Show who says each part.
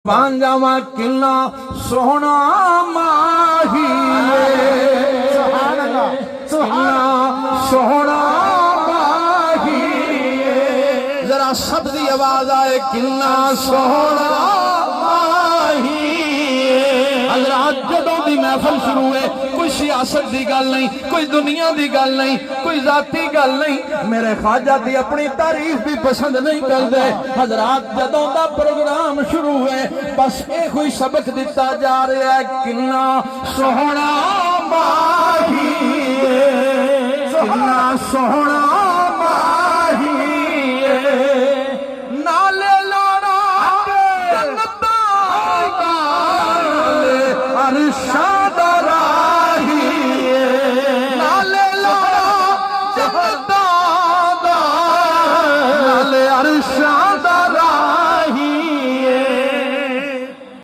Speaker 1: पांजावा किन्ना सोहना माही सोहना माही जरा सबकी आवाज आए किन्ना सोहना माही। हज़रात जदों दी महफिल शुरू है कोई सियासत की गल नहीं, कोई दुनिया की गल नहीं, कोई जाती गल नहीं। मेरे ख्वाजा दी अपनी तारीफ भी पसंद नहीं करते। हज़रात जदों दा प्रोग्राम शुरू है बस ये कोई सबक दिता जा रहा है किन्ना सोहना माही किन्ना सोहना